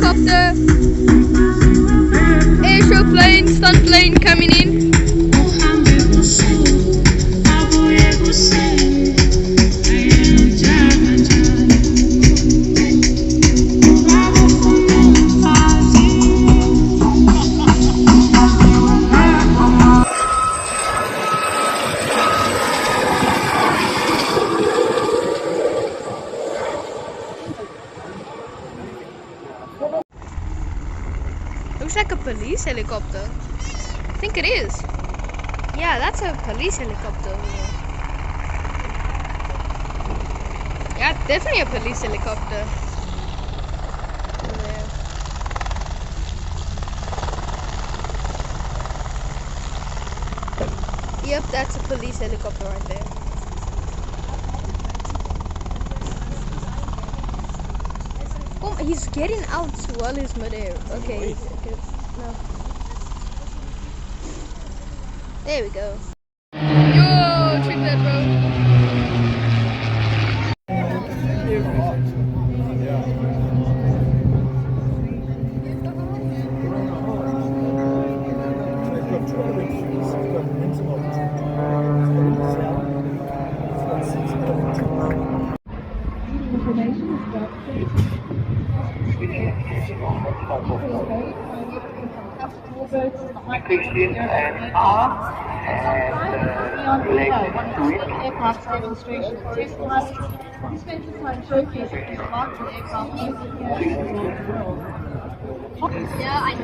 helicopter, airshow plane, stunt plane coming in. Looks like a police helicopter. I think it is. Yeah, that's a police helicopter over there. Yeah, definitely a police helicopter over there. Yep, that's a police helicopter right there. Oh, he's getting out while he's midair. Okay. No. There we go. Yo, check that, bro. Aircraft demonstration test flight. We spent the time showcasing the remarkable aircraft Yeah, I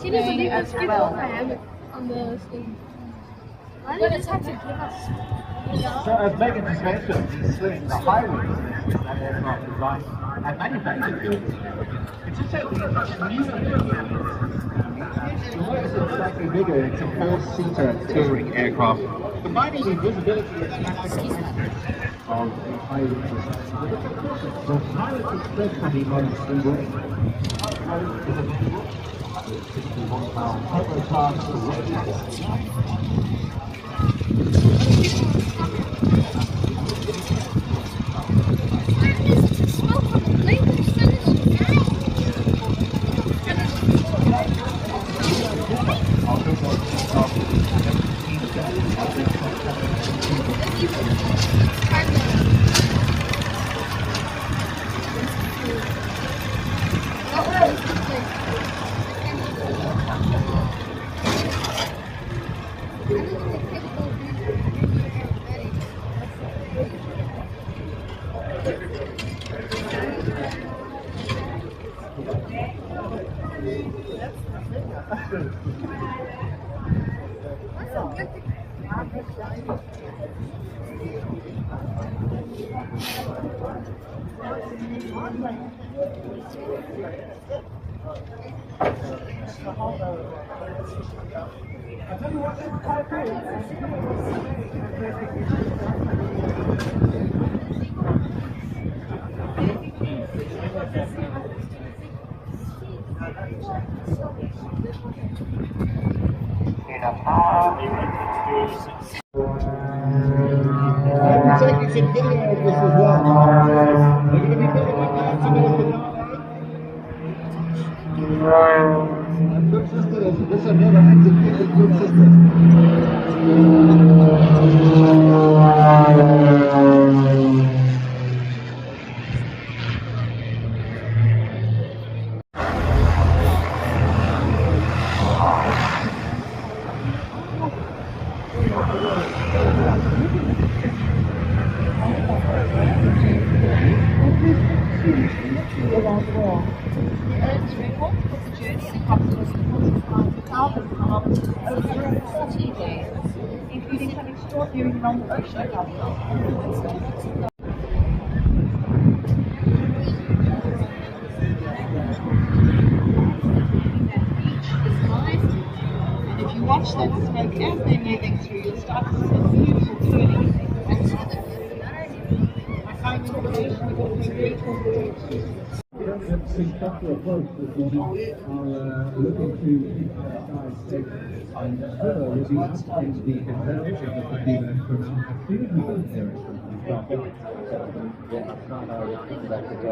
See, there's a link that's given on the screen. Why did you just have to give us? So as Megan just mentioned, the highway that aircraft designed and manufactured. It's just so it's slightly bigger, it's a four-seater touring aircraft, combining the visibility and of the highway. The pilot express can be on the single. I'm taking some video of this as well. We're going to be building up that to good sisters. This is another active good sister. customers to thousands of cars over 30 days, including some extraordinary non-fiction customers. And if you watch that smoke as they're moving through, you'll start to see a beautiful turning effect. I find information about the great Spectacular approach this morning are looking to keep outside safe and further will be asking the conservatives of the 15 minutes from now as soon as we get there.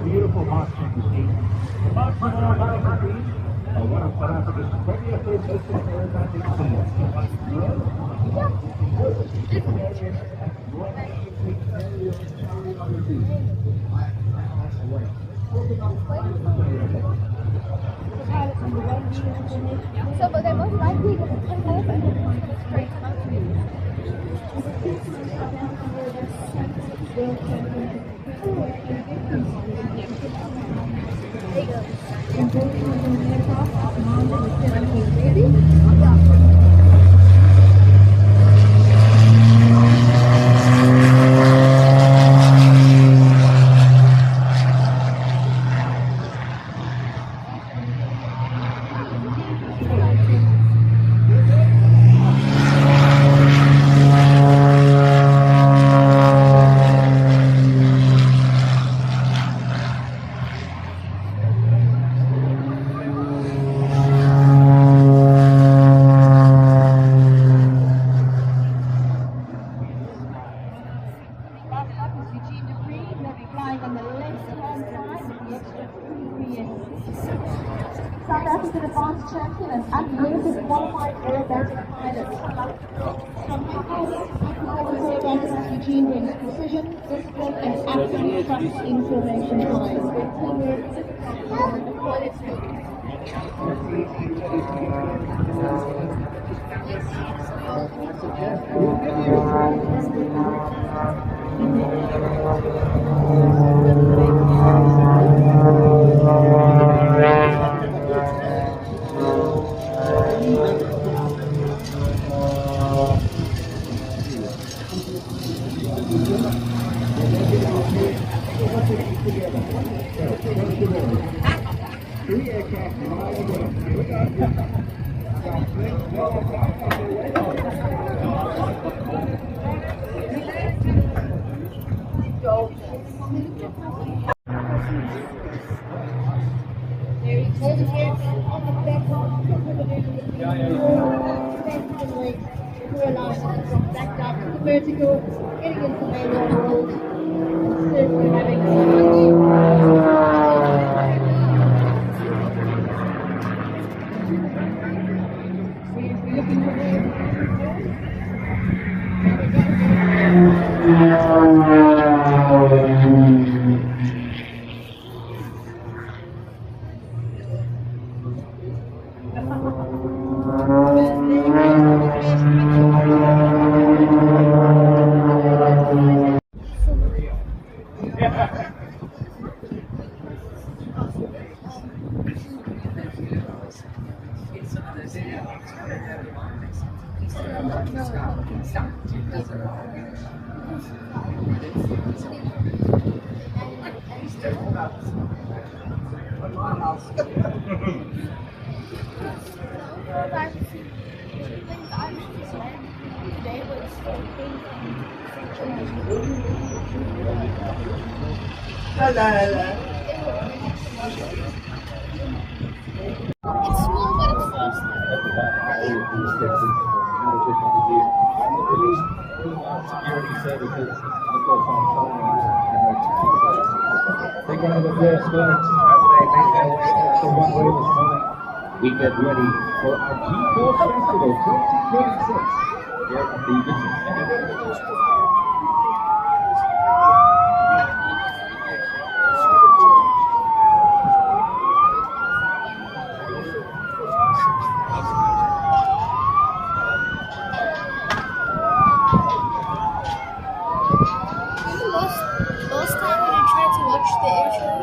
Beautiful marching machine. The marching machine are one of South Africa's premier most aerobatic So, but they're most likely going to come over and go straight to you. South African advanced champion and unlimited qualified aerobatic pilot. From aerobatic Eugene brings precision, discipline, and absolute trust in formation Three aircraft here we go. Vertical, getting into the main world, and certainly having a It's small, but it's fast. security services, of course, on fire. Big round of applause, folks, as they make their way off the runway this morning. We get ready for our G-Force Festival 2026 here at the Business Center. Last time when I tried to watch the airshow,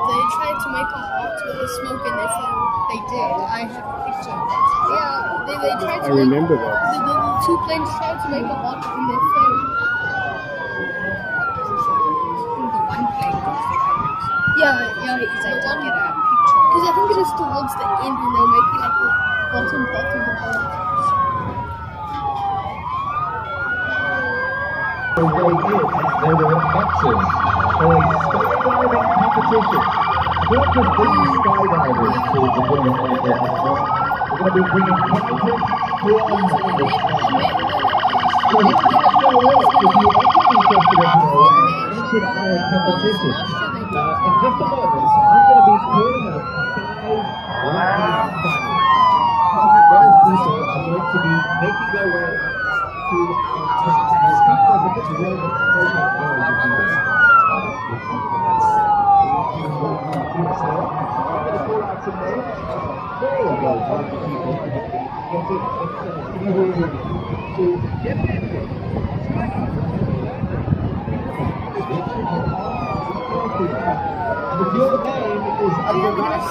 they tried to make a hot with the smoke in their phone. They did. I have a picture. Yeah, they tried to. I remember that. The two planes tried to make a hot in their phone. The one plane. Yeah, it's like to get a picture. Because I think it was towards the end when they were making like the bottom of the hot. They were boxing for a skydiving competition. Not just bringing skydivers to the Women Aircraft Festival, we're going to be bringing competition to our members. So let us know if you are interested in enter our competition. In just a moment, I'm going to be calling up 5 lucky fighters. Those people are going to be making their way to our competition. If your name is under that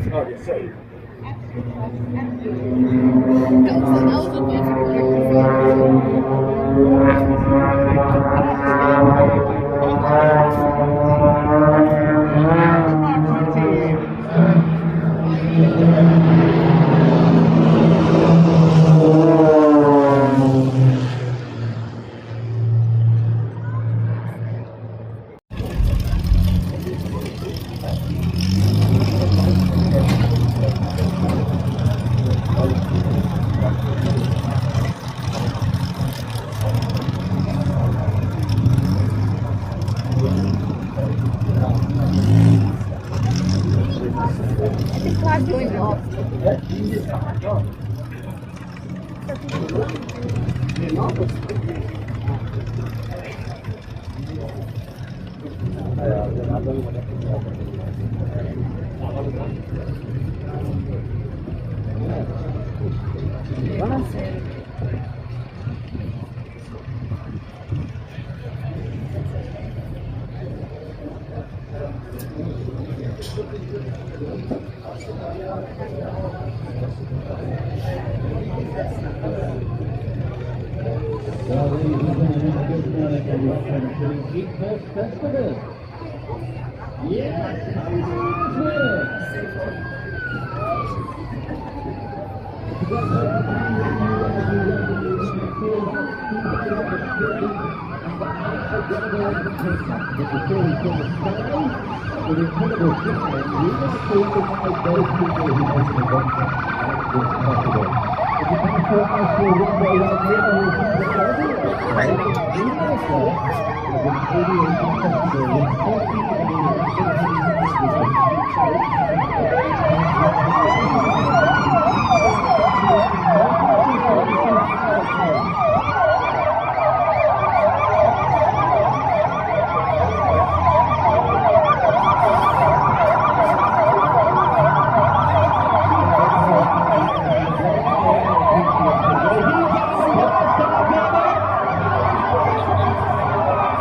oh, yes, sorry.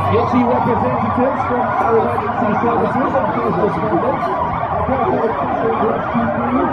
Guilty representatives from our emergency services and first responders, our paramedic rescue crew,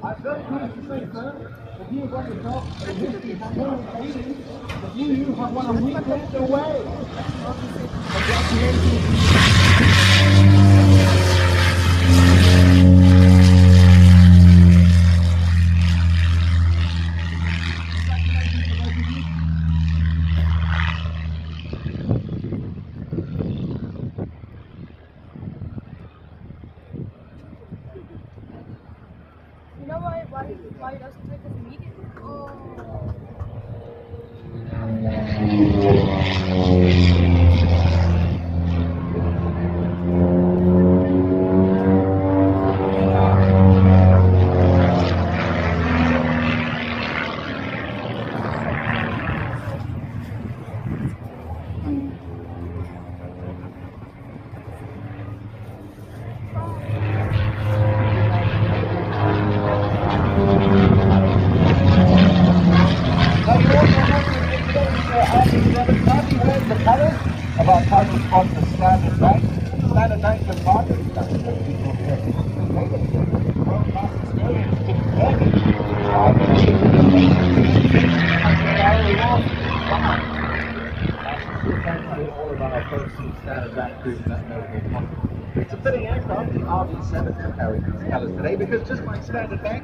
I'm very pleased to say, sir, that you have got yourself a history for more meetings, that you have won a weekend away. You know why it doesn't take us immediately? Oh. About title sponsor Standard Bank. Standard Bank and market It's a fitting aircraft, the RB7 to carry these colours today, because just like Standard Bank,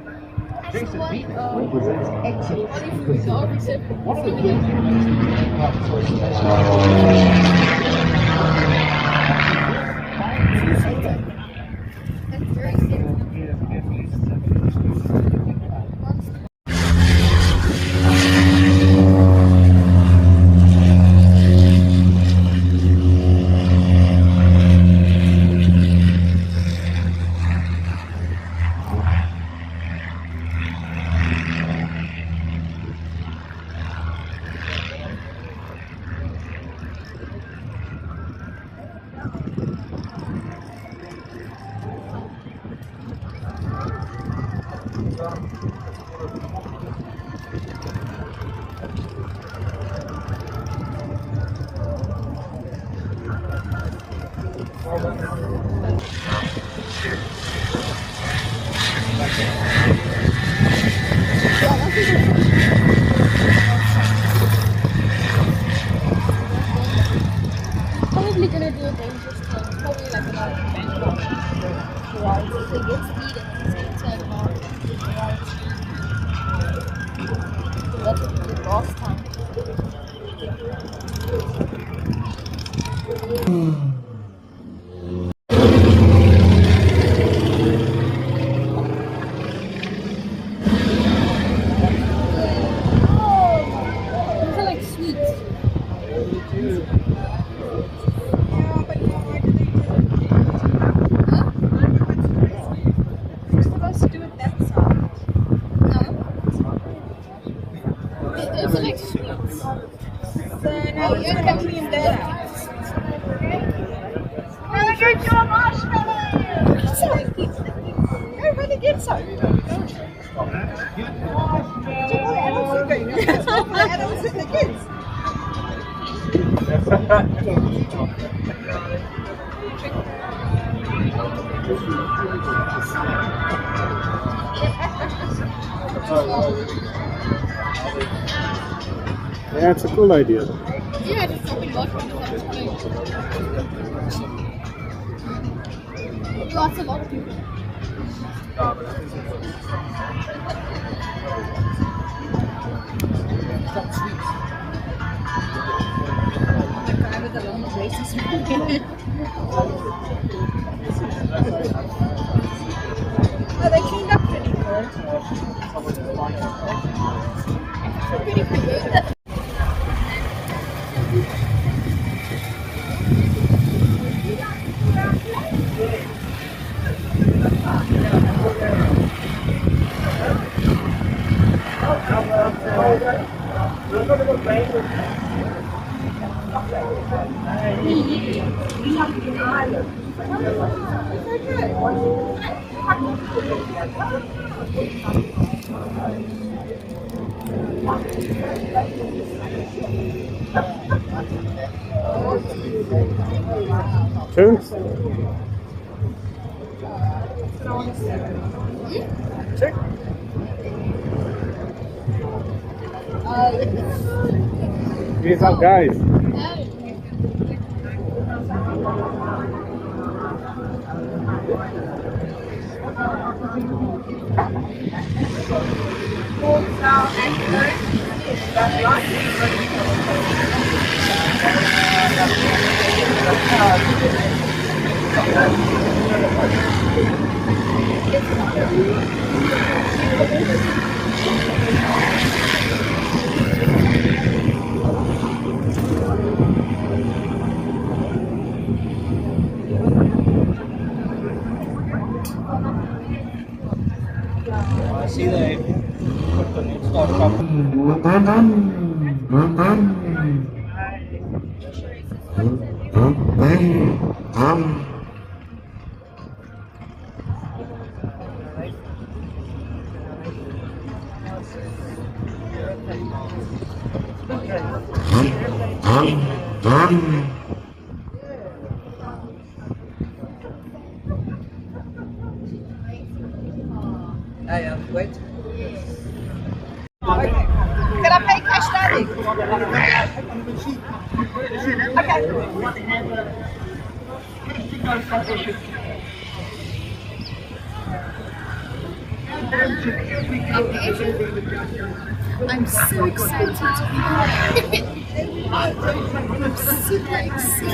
Jason Beat represents excellence. One of the key That's very simple. Probably gonna do a dangerous thing. Probably like about Bangkok. Right. So get speed and then turn around. Right. That's what we did last time. These are like sweets. Yeah, but you know, why do they do it? clean that out. Really good job, marshmallow! Everybody gets some. The adults and the kids. Yeah, it's a cool idea. Yeah, just dropping marshmallows on the plane. Lots of other people. The guy with the long braces. Oh, they cleaned up pretty good. Pretty good. Tunes? Check. These are guys. See they put the new stuff up. Hey, wait. Can I pay cash now? I'm so excited to be here. I'm super excited.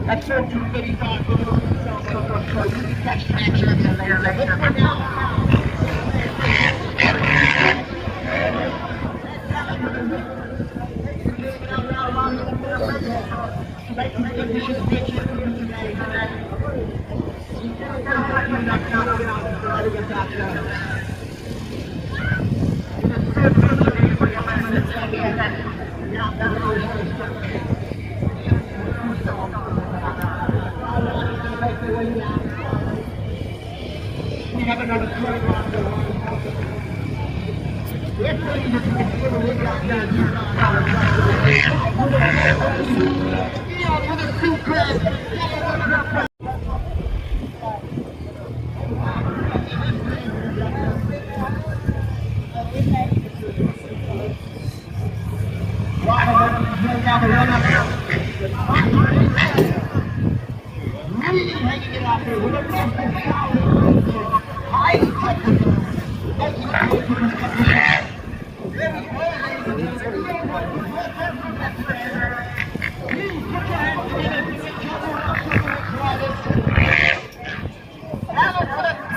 That's 13:35.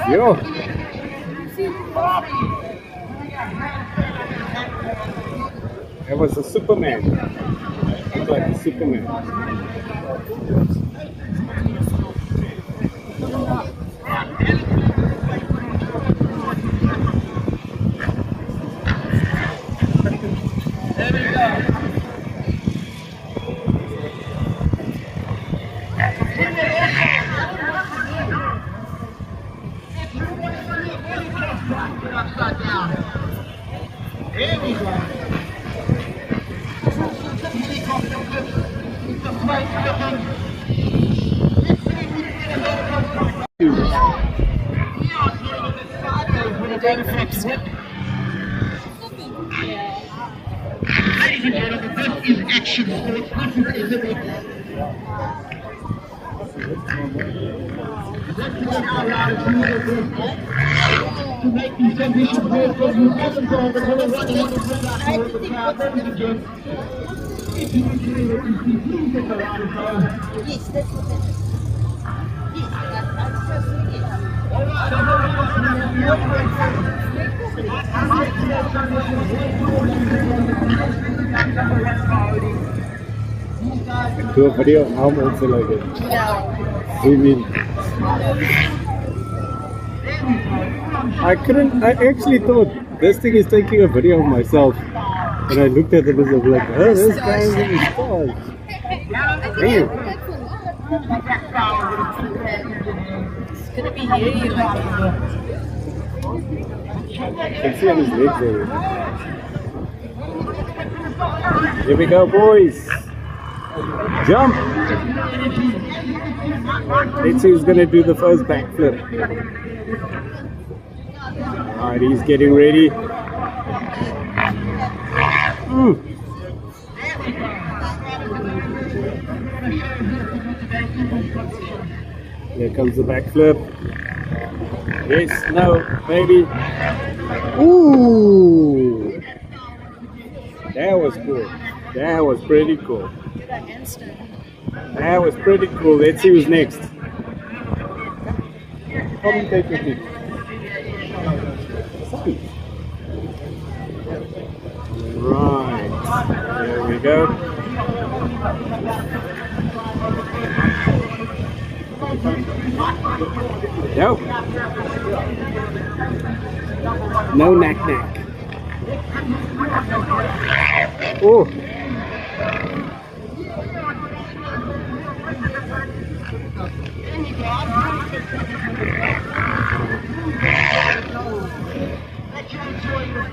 Yo. That was a Superman. Looked like a Superman. Ladies and gentlemen, this is action sports. This is exhibit. To make these championship goals, you haven't gone the whole run and the crowd, ladies and gentlemen. If you enjoy what you see, please get the line of yes, that's what that is. Yes, that's just Do a video of how much I like it. No. Zoom in. I actually thought this thing is taking a video of myself. And I looked at it and I was like, oh, this guy is in the stars. Damn. It's gonna be hairy like I can see on his legs already. Here we go, boys. Jump. Let's see who's going to do the first backflip. Alright, he's getting ready. Here comes the backflip. Yes, no, maybe. Ooh! That was cool. That was pretty cool. That was pretty cool. Let's see who's next. Come take your pick. Right. There we go. Nope. No knack. Oh. Let you enjoy the